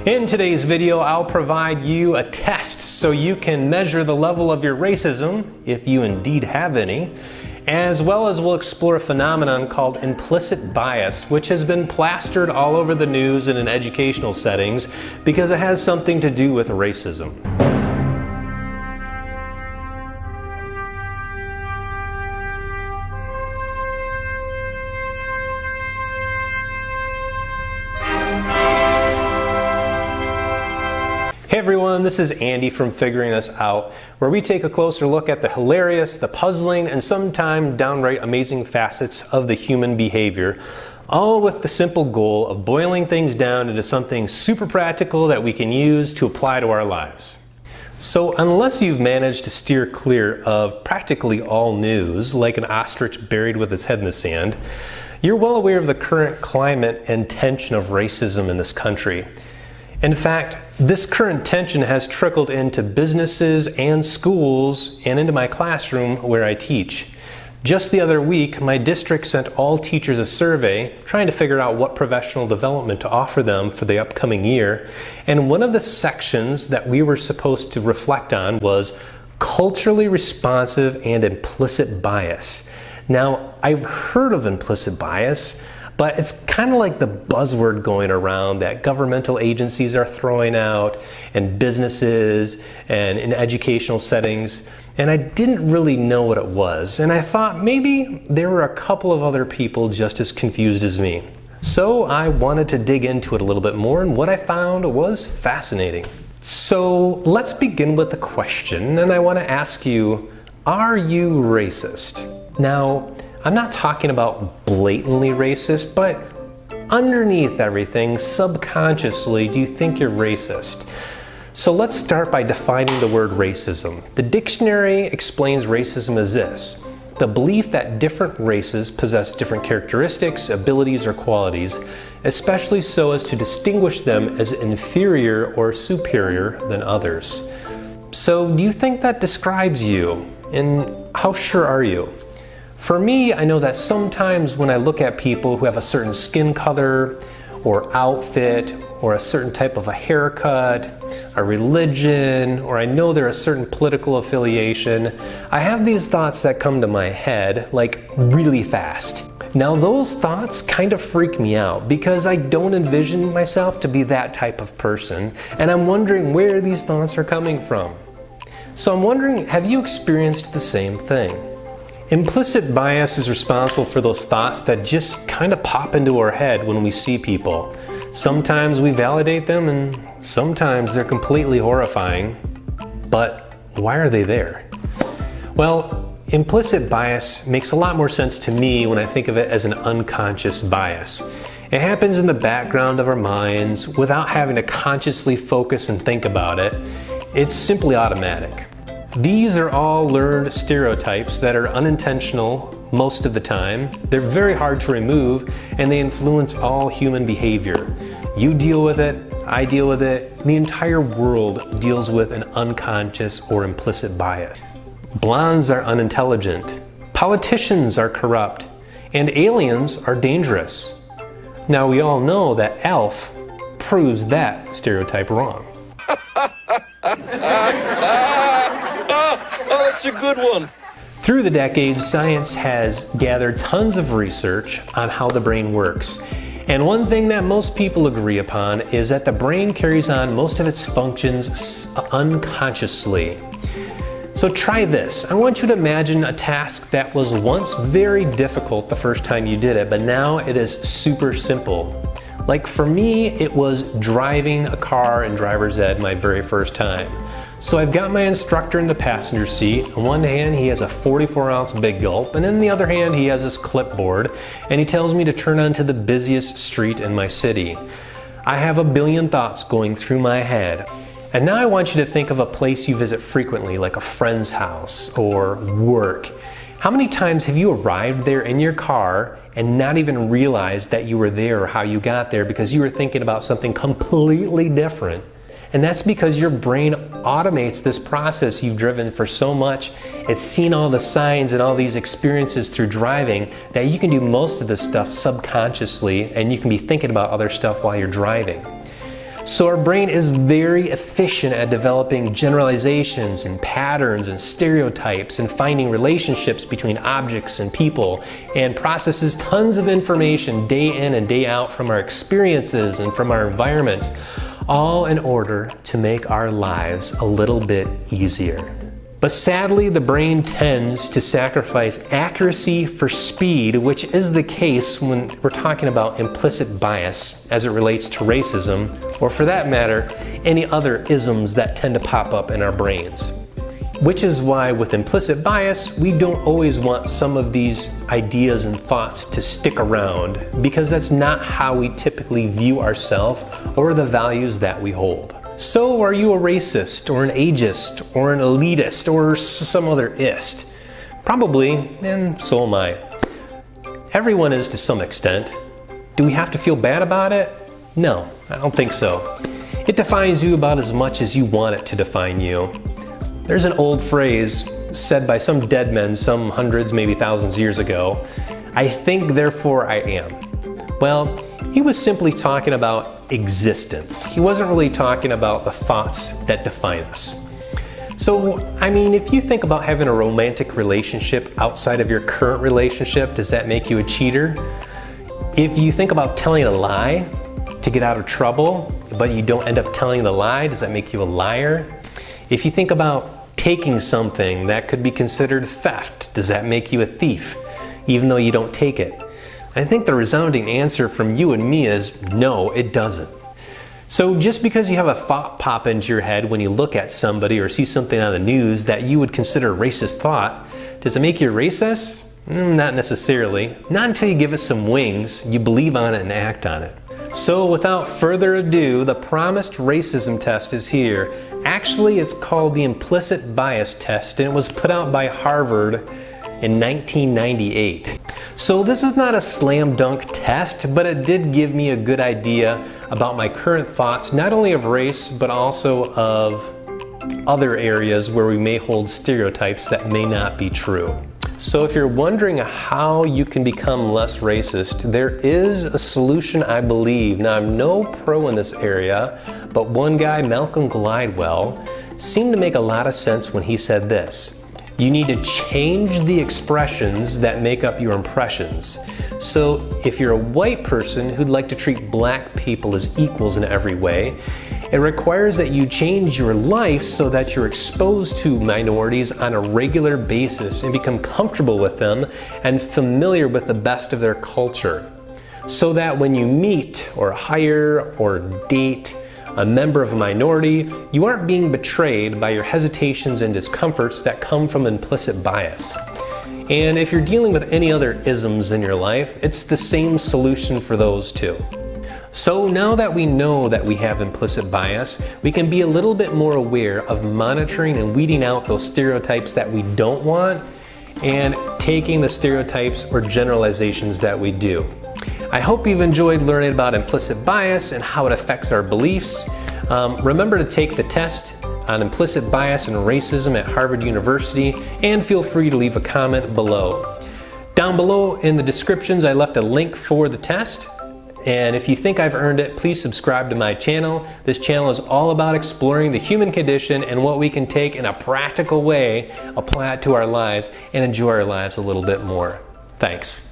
In today's video, I'll provide you a test so you can measure the level of your racism, if you indeed have any, as well as we'll explore a phenomenon called implicit bias, which has been plastered all over the news and in educational settings because it has something to do with racism. Hey everyone, this is Andy from Figuring This Out, where we take a closer look at the hilarious, the puzzling, and sometimes downright amazing facets of the human behavior, all with the simple goal of boiling things down into something super practical that we can use to apply to our lives. So unless you've managed to steer clear of practically all news, like an ostrich buried with his head in the sand, you're well aware of the current climate and tension of racism in this country. In fact, this current tension has trickled into businesses and schools and into my classroom where I teach. Just the other week, my district sent all teachers a survey trying to figure out what professional development to offer them for the upcoming year. And one of the sections that we were supposed to reflect on was culturally responsive and implicit bias. Now, I've heard of implicit bias, but it's kind of like the buzzword going around that governmental agencies are throwing out, and businesses, and in educational settings, and I didn't really know what it was. And I thought maybe there were a couple of other people just as confused as me. So I wanted to dig into it a little bit more, and what I found was fascinating. So let's begin with the question, and I want to ask you, are you racist? Now, I'm not talking about blatantly racist, but underneath everything, subconsciously, do you think you're racist? So let's start by defining the word racism. The dictionary explains racism as this: the belief that different races possess different characteristics, abilities, or qualities, especially so as to distinguish them as inferior or superior than others. So do you think that describes you? And how sure are you? For me, I know that sometimes when I look at people who have a certain skin color or outfit or a certain type of a haircut, a religion, or I know they're a certain political affiliation, I have these thoughts that come to my head like really fast. Now those thoughts kind of freak me out because I don't envision myself to be that type of person, and I'm wondering where these thoughts are coming from. So I'm wondering, have you experienced the same thing? Implicit bias is responsible for those thoughts that just kind of pop into our head when we see people. Sometimes we validate them and sometimes they're completely horrifying. But why are they there? Well, implicit bias makes a lot more sense to me when I think of it as an unconscious bias. It happens in the background of our minds without having to consciously focus and think about it. It's simply automatic. These are all learned stereotypes that are unintentional most of the time. They're very hard to remove, and they influence all human behavior. You deal with it, I deal with it, the entire world deals with an unconscious or implicit bias. Blondes are unintelligent, politicians are corrupt, and aliens are dangerous. Now we all know that ALF proves that stereotype wrong. Oh, that's a good one. Through the decades, science has gathered tons of research on how the brain works. And one thing that most people agree upon is that the brain carries on most of its functions unconsciously. So try this. I want you to imagine a task that was once very difficult the first time you did it, but now it is super simple. Like for me, it was driving a car in driver's ed my very first time. So I've got my instructor in the passenger seat. On one hand, he has a 44-ounce Big Gulp, and in the other hand, he has his clipboard, and he tells me to turn onto the busiest street in my city. I have a billion thoughts going through my head. And now I want you to think of a place you visit frequently, like a friend's house or work. How many times have you arrived there in your car and not even realized that you were there or how you got there because you were thinking about something completely different? And that's because your brain automates this process you've driven for so much. It's seen all the signs and all these experiences through driving that you can do most of this stuff subconsciously, and you can be thinking about other stuff while you're driving. So our brain is very efficient at developing generalizations and patterns and stereotypes and finding relationships between objects and people, and processes tons of information day in and day out from our experiences and from our environment, all in order to make our lives a little bit easier. But sadly, the brain tends to sacrifice accuracy for speed, which is the case when we're talking about implicit bias as it relates to racism, or for that matter, any other isms that tend to pop up in our brains. Which is why with implicit bias, we don't always want some of these ideas and thoughts to stick around, because that's not how we typically view ourselves or the values that we hold. So are you a racist, or an ageist, or an elitist, or some other ist? Probably, and so am I. Everyone is to some extent. Do we have to feel bad about it? No, I don't think so. It defines you about as much as you want it to define you. There's an old phrase said by some dead men some hundreds, maybe thousands years ago, "I think, therefore I am." Well, he was simply talking about existence. He wasn't really talking about the thoughts that define us. So, I mean, if you think about having a romantic relationship outside of your current relationship, does that make you a cheater? If you think about telling a lie to get out of trouble, but you don't end up telling the lie, does that make you a liar? If you think about taking something that could be considered theft, does that make you a thief, even though you don't take it? I think the resounding answer from you and me is no, it doesn't. So just because you have a thought pop into your head when you look at somebody or see something on the news that you would consider a racist thought, does it make you a racist? Not necessarily. Not until you give it some wings, you believe on it and act on it. So without further ado, the promised racism test is here. Actually, it's called the Implicit Bias Test, and it was put out by Harvard in 1998. So this is not a slam dunk test, but it did give me a good idea about my current thoughts, not only of race, but also of other areas where we may hold stereotypes that may not be true. So if you're wondering how you can become less racist, there is a solution, I believe. Now, I'm no pro in this area, but one guy, Malcolm Gladwell, seemed to make a lot of sense when he said this: you need to change the expressions that make up your impressions. So if you're a white person who'd like to treat black people as equals in every way, it requires that you change your life so that you're exposed to minorities on a regular basis and become comfortable with them and familiar with the best of their culture. So that when you meet or hire or date a member of a minority, you aren't being betrayed by your hesitations and discomforts that come from implicit bias. And if you're dealing with any other isms in your life, it's the same solution for those too. So now that we know that we have implicit bias, we can be a little bit more aware of monitoring and weeding out those stereotypes that we don't want and taking the stereotypes or generalizations that we do. I hope you've enjoyed learning about implicit bias and how it affects our beliefs. Remember to take the test on implicit bias and racism at Harvard University, and feel free to leave a comment below. Down below in the descriptions, I left a link for the test. And if you think I've earned it, please subscribe to my channel. This channel is all about exploring the human condition and what we can take in a practical way, apply it to our lives, and enjoy our lives a little bit more. Thanks.